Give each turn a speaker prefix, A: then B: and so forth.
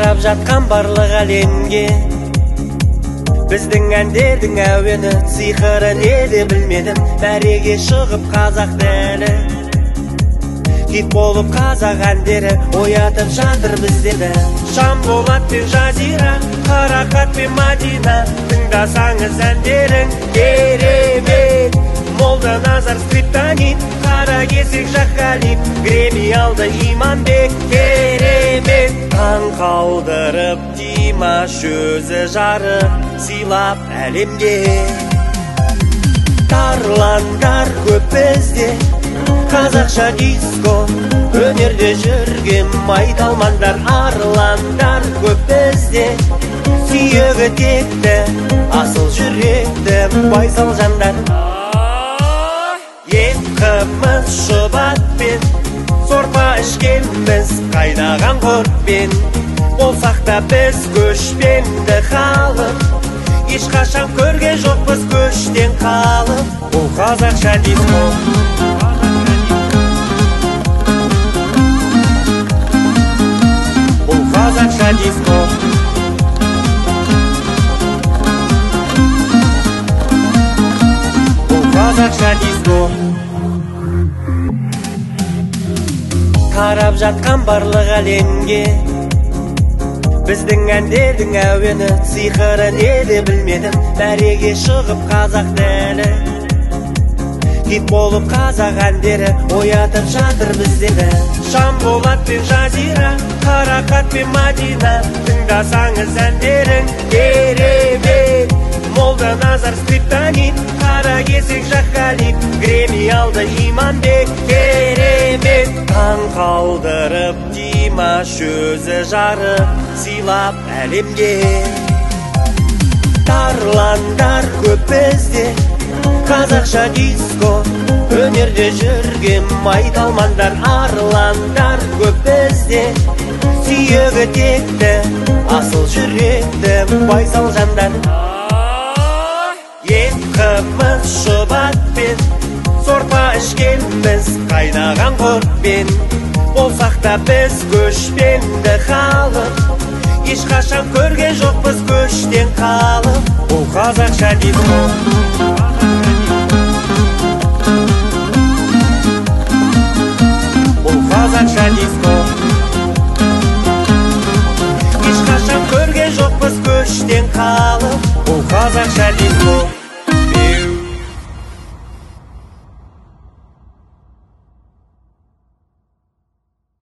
A: Қарап жатқан барлық әлемге біздің әндердің әуені сиқыры неде білмедім. Мәреге шығып қазақ тілі хит болып қазақ әндері оятып жатыр біздерді. Шамболат пен Жазира, Қарақат пен Мадина, тыңдасаңыз әндерің керемет. Молданазар, Скриптонит, Қаракесек, Жақалип, Грэмми алды Иманбек, керемет. Таң қалдырып Димаш өзі жарып сыйлап әлемге. Тарландар көп бізде, қазақша диско, өнерде жүрген майталмандар. Арландар көп бізде, сүйегі текті, асыл жүректі байсал жандар. Қымыз шұбатпен сорпа ішкенбіз қайнаған құртпен. Болсақ та біз көшпенді халық, ешқашан көрген жоқпыз көштен қалып. Бұл қазақша диско, бұл қазақша диско, бұл қазақша диско. Қарап жатқан барлық әлемге біздің әндердің әуені сиқыры неде білмедім. Мәреге шығып қазақ тілі хит болып қазақ әндері оятып жатыр біздерді. Шамболат пен Жазира, Қарақат пен Мадина, тыңдасаңыз әндерің керемет. Молданазар, Скриптонит, Қаракесек, Жақалип, Грэмми алды Иманбек, керемет. Таң қалдырып Димаш өзі жарып сыйлап әлемге. Тарландар көп бізде, қазақша диско, өнерде жүрген майталмандар. Арландар көп бізде, сүйегі текті, асыл жүректі байсал жандар. Қымыз шұбатпен сорпа ішкенбіз қайнаған құртпен. Болсақ та біз көшпенді халық, ешқашан көрген жоқпыз көштен қалып. Бұл қазақша диско, бұл қазақша диско, ешқашан көрген жоқпыз көштен қалып. Бұл қазақша диско.